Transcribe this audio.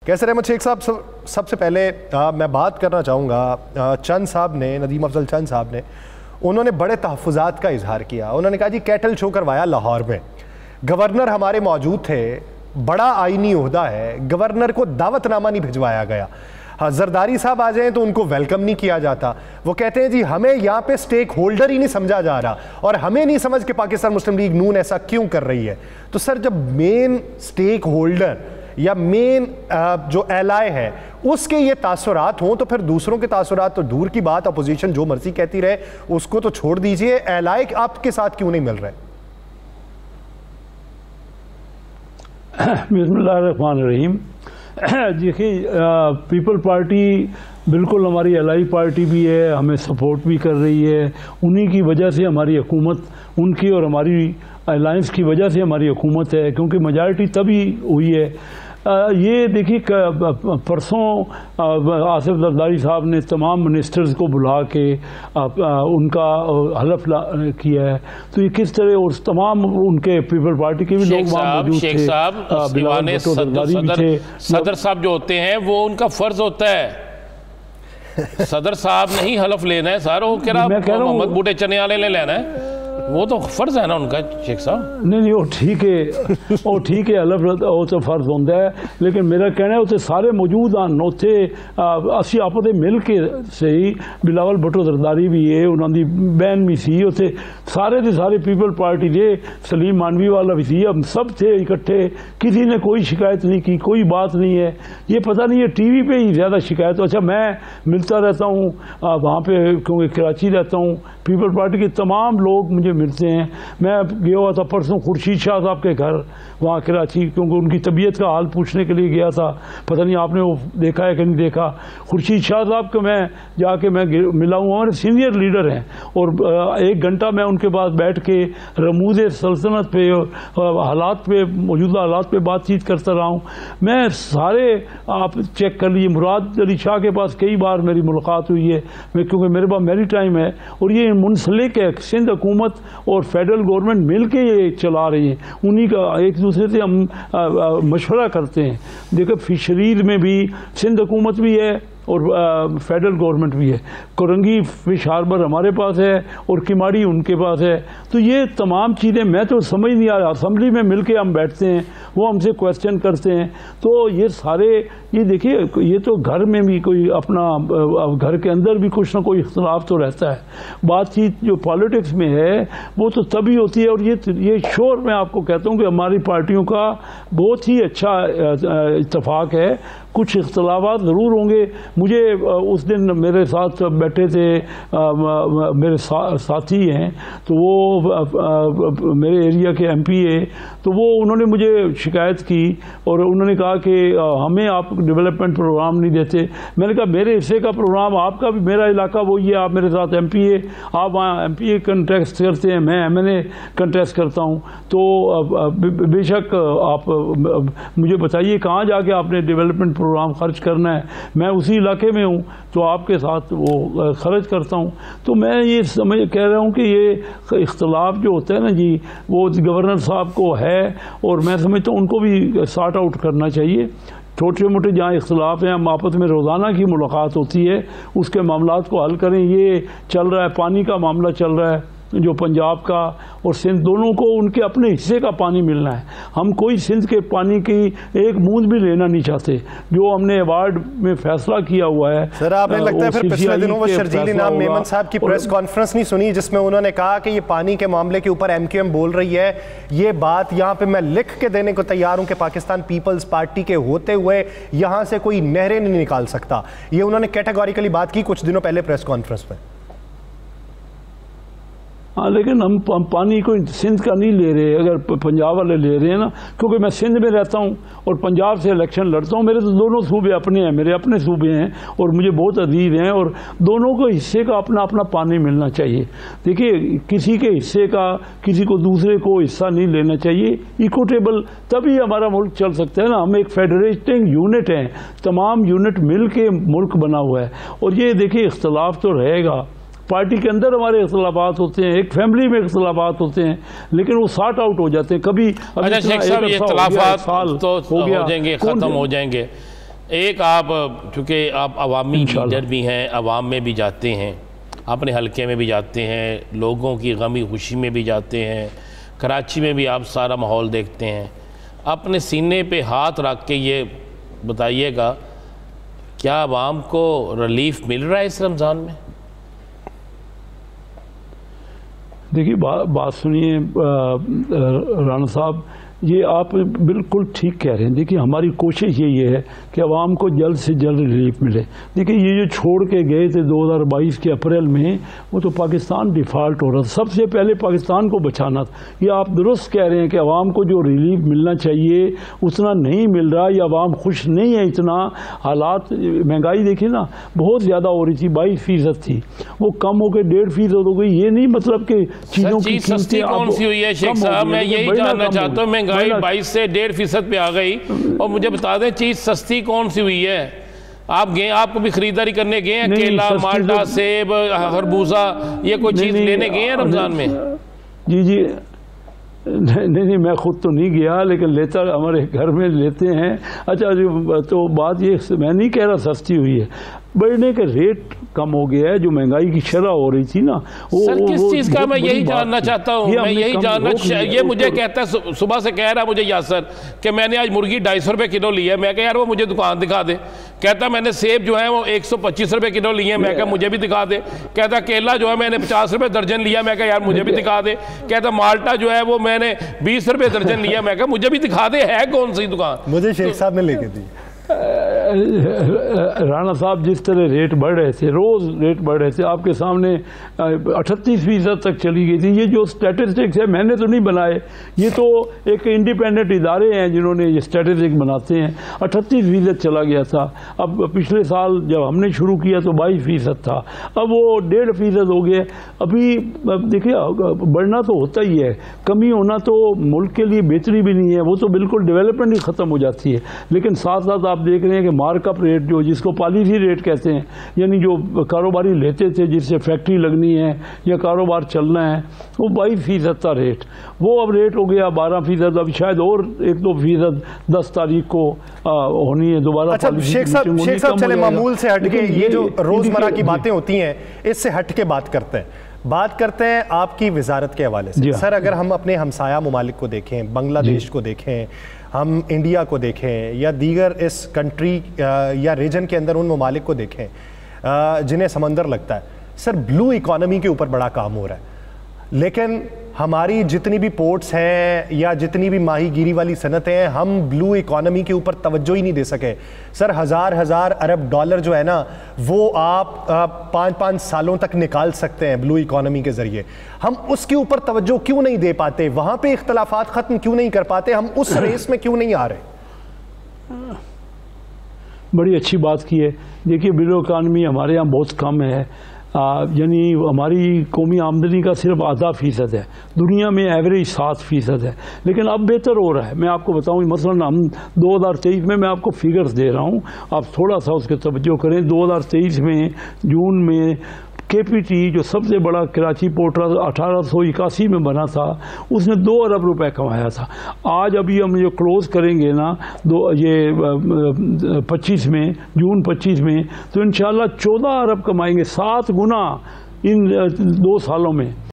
कैसर अहमद शेख साहब, सबसे पहले मैं बात करना चाहूँगा चंद साहब ने, नदीम अफजल चंद साहब ने, उन्होंने बड़े तहफ़्फ़ुज़ात का इजहार किया। उन्होंने कहा जी कैटल शो करवाया लाहौर में, गवर्नर हमारे मौजूद थे, बड़ा आईनी ओहदा है, गवर्नर को दावतनामा नहीं भिजवाया गया। हाँ, जरदारी साहब आ जाएं तो उनको वेलकम नहीं किया जाता। वो कहते हैं जी हमें यहाँ पे स्टेक होल्डर ही नहीं समझा जा रहा और हमें नहीं समझ के पाकिस्तान मुस्लिम लीग नून ऐसा क्यों कर रही है। तो सर, जब मेन स्टेक होल्डर या मेन जो एलाय है उसके ये तासुरात हों तो फिर दूसरों के तासुरात तो दूर की बात, अपोजिशन जो मर्जी कहती रहे उसको तो छोड़ दीजिए, एलाय आपके साथ क्यों नहीं मिल रहे? बिस्मिल्लाहिर्रहमानिर्रहीम। देखिए, पीपल पार्टी बिल्कुल हमारी एलाई पार्टी भी है, हमें सपोर्ट भी कर रही है। उन्हीं की वजह से हमारी हुकूमत, उनकी और हमारी अलायंस की वजह से हमारी हुकूमत है, क्योंकि मेजॉरिटी तभी हुई है। ये देखिए, परसों आसिफ जरदारी साहब ने तमाम मिनिस्टर्स को बुला के उनका हलफ किया है, तो ये किस तरह, और तमाम उनके पीपल पार्टी के भी लोग वहाँ मौजूद थे। सदर साहब जो होते हैं वो उनका फर्ज होता है, सदर साहब नहीं हलफ लेना है सर, वो कह रहा मोहम्मद बूटे चने वाले ने लेना है, वो तो फर्ज है ना उनका शेख साहब। नहीं, वो ठीक है, वो ठीक है, हलफ वो तो फर्ज होता है, लेकिन मेरा कहना है उसे सारे मौजूद हैं उसे असी आपस मिल के सही, बिलावल भुट्टो जरदारी भी है, उन्होंने बहन भी सी, उसे सारे के सारे पीपल पार्टी के, सलीम मानवी वाला भी सी, हम सब थे इकट्ठे, किसी ने कोई शिकायत नहीं की, कोई बात नहीं है। ये पता नहीं है टीवी पे ही ज़्यादा शिकायत। अच्छा, मैं मिलता रहता हूँ वहाँ पे, क्योंकि कराची रहता हूँ, पीपल पार्टी के तमाम लोग मुझे मिलते हैं। मैं गया हुआ था परसों खुर्शीद शाह साहब के घर वहाँ कराची, क्योंकि उनकी तबीयत का हाल पूछने के लिए गया था। पता नहीं आपने वो देखा है कि नहीं देखा। खुर्शीद शाह साहब को मैं जाके मैं मिला हूँ, हमारे सीनियर लीडर हैं, और 1 घंटा मैं उनके पास बैठ के रमूज सल्तनत पे, हालात पे, मौजूदा हालात पे बातचीत करता रहा हूँ। मैं सारे, आप चेक कर लीजिए, मुराद अली शाह के पास कई बार मेरी मुलाकात हुई है, क्योंकि मेरे पास मेरी टाइम है, और ये मुंसलिक है, सिंध हुकूमत और फेडरल गवर्नमेंट मिल के ये चला रही है, उन्हीं का एक दूसरे से हम मशवरा करते हैं। देखो, फिशरीज में भी सिंध हुकूमत भी है और फेडरल गवर्नमेंट भी है, कोरंगी फिश हार्बर हमारे पास है और किमाड़ी उनके पास है। तो ये तमाम चीज़ें मैं तो समझ नहीं आ रहा, असेंबली में मिल के हम बैठते हैं, वो हमसे क्वेश्चन करते हैं, तो ये सारे, ये देखिए, ये तो घर में भी कोई अपना, घर के अंदर भी कुछ ना कोई इख्तलाफ तो रहता है। बातचीत जो पॉलिटिक्स में है वो तो तभी होती है, और ये शोर मैं आपको कहता हूँ कि हमारी पार्टियों का बहुत ही अच्छा इत्तेफाक है। कुछ इख्तलाफात ज़रूर होंगे। मुझे उस दिन मेरे साथ बैठे थे मेरे साथी हैं, तो वो मेरे एरिया के MP है, तो वो उन्होंने मुझे शिकायत की और उन्होंने कहा कि हमें आप डेवलपमेंट प्रोग्राम नहीं देते। मैंने कहा मेरे हिस्से का प्रोग्राम, आपका भी, मेरा इलाका वही है, आप मेरे साथ MP है, आप वहाँ MPA कंटेस्ट करते हैं, मैं MNA कंटेस्ट करता हूँ, तो बेशक आप मुझे बताइए कहाँ जाके आपने डेवलपमेंट प्रोग्राम खर्च करना है, मैं उसी इलाके में हूँ तो आपके साथ वो खर्च करता हूँ। तो मैं ये कह रहा हूँ कि ये इख्तलाफ जो होता है ना जी, वो गवर्नर साहब को है, और मैं समझता हूँ उनको भी सॉर्ट आउट करना चाहिए। छोटे मोटे जहाँ इख्तलाफ हैं, हम आपस में रोज़ाना की मुलाकात होती है, उसके मामलात को हल करें। ये चल रहा है, पानी का मामला चल रहा है, जो पंजाब का और सिंध दोनों को उनके अपने हिस्से का पानी मिलना है। हम कोई सिंध के पानी की एक बूंद भी लेना नहीं चाहते, जो हमने अवार्ड में फैसला किया हुआ है। सर, आपने लगता है फिर पिछले दिनों वो शर्जील इनाम मेमन साहब की प्रेस कॉन्फ्रेंस नहीं सुनी, जिसमें उन्होंने कहा कि ये पानी के मामले के ऊपर MQM बोल रही है। ये बात यहाँ पे मैं लिख के देने को तैयार हूँ कि पाकिस्तान पीपल्स पार्टी के होते हुए यहाँ से कोई नहरें नहीं निकाल सकता। ये उन्होंने कैटेगोरिकली बात की कुछ दिनों पहले प्रेस कॉन्फ्रेंस में। हाँ, लेकिन हम पानी कोई सिंध का नहीं ले रहे, अगर पंजाब वाले ले रहे हैं ना, क्योंकि मैं सिंध में रहता हूँ और पंजाब से इलेक्शन लड़ता हूँ। मेरे तो दोनों सूबे अपने हैं, मेरे अपने सूबे हैं और मुझे बहुत अजीज हैं, और दोनों को हिस्से का अपना अपना पानी मिलना चाहिए। देखिए, किसी के हिस्से का किसी को दूसरे को हिस्सा नहीं लेना चाहिए। इक्विटेबल तभी हमारा मुल्क चल सकता है ना। हम एक फेडरेटिंग यूनिट हैं, तमाम यूनिट मिल के मुल्क बना हुआ है। और ये देखिए, इख्तलाफ तो रहेगा, पार्टी के अंदर हमारे इख्तलाफात होते हैं, एक फैमिली में इख्तलाफात होते हैं, लेकिन वो सॉर्ट आउट हो जाते हैं। कभी अच्छा शेख साहब, ये इख्तलाफात तो हो जाएंगे, ख़त्म हो जाएंगे, ایک آپ چونکہ آپ عوامی لیڈر بھی ہیں، عوام میں بھی جاتے ہیں، اپنے حلقے میں بھی جاتے ہیں، لوگوں کی غمی خوشی میں بھی جاتے ہیں، کراچی میں بھی آپ سارا ماحول دیکھتے ہیں، اپنے سینے پہ ہاتھ رکھ کے یہ بتائیے گا کیا عوام کو ریلیف مل رہا ہے اس رمضان میں؟ دیکھیے بات سنیے رانا صاحب، یہ آپ بالکل ٹھیک کہہ رہے ہیں۔ دیکھیے ہماری کوشش یہ ہے کہ عوام کو جلد سے جلد ریلیف ملے۔ دیکھیے یہ جو چھوڑ کے گئے تھے 2022 کے اپریل میں، وہ تو پاکستان ڈیفالٹ ہو رہا تھا، سب سے پہلے پاکستان کو بچانا تھا۔ یہ آپ درست کہہ رہے ہیں کہ عوام کو جو ریلیف ملنا چاہیے اتنا نہیں مل رہا، یا عوام خوش نہیں ہے اتنا۔ حالات مہنگائی دیکھیں نا، بہت زیادہ ہو رہی تھی، 22% تھی، وہ کم ہو کے 1.5% ہو گئی۔ یہ نہیں مطلب کہ چیزوں کی سستی کون سی ہوئی ہے شیخ صاحب؟ میں یہی جاننا چاہتا ہوں، مہنگائی 22 سے 1.5% پہ آ گئی، اور مجھے بتا دیں چیز سستی کون سی ہوئی ہے؟ آپ گئے، آپ کو بھی خریداری کرنے گئے ہیں؟ کیلا، مالٹا، سیب، خربوزہ، یہ کوئی چیز لینے گئے ہیں رمضان میں؟ جی نہیں میں خود تو نہیں گیا، لیکن لیتا ہمارے گھر میں لیتے ہیں۔ اچھا تو بات یہ، میں نہیں کہہ رہا سستی ہوئی ہے، بڑھنے کے ریٹ کم ہو گیا ہے۔ جو مہنگائی کی شرح ہو رہی تھی نا، سر کس چیز کا؟ میں یہی جاننا چاہتا ہوں، میں یہی جاننا، یہ مجھے کہتا ہے صبح سے کہہ رہا مجھے یاسر کہ میں نے آج مرغی 250 روپے کلو لی ہے۔ میں کہا یار وہ مجھے دکان دکھا دے۔ کہتا میں نے سیب جو ہے وہ 125 روپے کلو لیے ہیں۔ میں کہا مجھے بھی دکھا دے۔ کہتا کیلا جو ہے میں نے 50 روپے درجن لیا۔ میں کہا یار مجھے بھی دکھا دے۔ کہتا مالٹا جو ہے وہ میں نے 20 روپے درجن لیا۔ میں کہا مجھے بھی دکھا دے، ہے کون سی دکان؟ مجھے شیخ صاحب نے لے کے دی۔ رانا صاحب جس طرح ریٹ بڑھ رہے تھے، روز ریٹ بڑھ رہے تھے، آپ کے سامنے 38% تک چلی گئی تھی۔ یہ جو سٹیٹسٹکس ہے میں نے تو نہیں بنائے، یہ تو ایک انڈیپینڈنٹ ادارے ہیں جنہوں نے یہ سٹیٹسٹک بناتے ہیں۔ 38% چلا گیا تھا۔ اب پچھلے سال جب ہم نے شروع کیا تو 22% تھا، اب وہ 1.5% ہو گیا۔ ابھی دیکھیے بڑھنا تو ہوتا ہی ہے، کمی ہونا تو ملک کے لیے بہتری بھی نہیں ہے، وہ تو بالکل ڈیولپمنٹ ہی ختم ہو جاتی ہے۔ لیکن ساتھ ساتھ آپ دیکھ رہے ہیں کہ مارک اپ ریٹ جو جس کو پالیسی ریٹ کہتے ہیں، یعنی جو کاروباری لیتے تھے جس سے فیکٹری لگنی ہے یا کاروبار چلنا ہے، وہ 22% تھا ریٹ، وہ اب ریٹ ہو گیا 12%۔ اب شاید اور 1-2% 10 تاریخ کو ہونی ہے دوبارہ۔ اچھا شیخ صاحب چلے معمول سے ہٹ کے یہ جو روزمرہ کی باتیں ہوتی ہیں اس سے ہٹ کے بات کرتے ہیں آپ کی وزارت کے حوالے سے۔ سر اگر ہم اپنے ہمسایہ ممالک کو دیکھیں، بنگلہ دیش کو دیکھیں، ہم انڈیا کو دیکھیں، یا دیگر اس کنٹری یا ریجن کے اندر ان ممالک کو دیکھیں جنہیں سمندر لگتا ہے، سر بلو اکانومی کے اوپر بڑا کام ہو رہا ہے، لیکن ہماری جتنی بھی پورٹس ہیں یا جتنی بھی ماہی گیری والی صنعتیں ہیں، ہم بلو اکانومی کے اوپر توجہ ہی نہیں دے سکے۔ سر ہزار ارب ڈالر جو ہے نا وہ آپ 5 سالوں تک نکال سکتے ہیں بلو اکانومی کے ذریعے، ہم اس کے اوپر توجہ کیوں نہیں دے پاتے؟ وہاں پہ اختلافات ختم کیوں نہیں کر پاتے؟ ہم اس ریس میں کیوں نہیں آ رہے؟ بڑی اچھی بات کی ہے۔ دیکھیے بلو اکانومی ہمارے یہاں بہت کم ہے، یعنی ہماری قومی آمدنی کا صرف 0.5% ہے، دنیا میں ایوریج 7% ہے، لیکن اب بہتر ہو رہا ہے۔ میں آپ کو بتاؤں مثلا ہم 2023 میں آپ کو فگرز دے رہا ہوں، آپ تھوڑا سا اس کے توجہ کریں۔ 2023 میں جون میں کے پی ٹی جو سب سے بڑا کراچی پورٹ 1881 میں بنا تھا، اس نے 2 ارب روپے کمایا تھا۔ آج ابھی ہم یہ کلوز کریں گے نا یہ 25 میں، جون 25 میں، تو انشاءاللہ 14 ارب کمائیں گے، 7 گنا ان 2 سالوں میں۔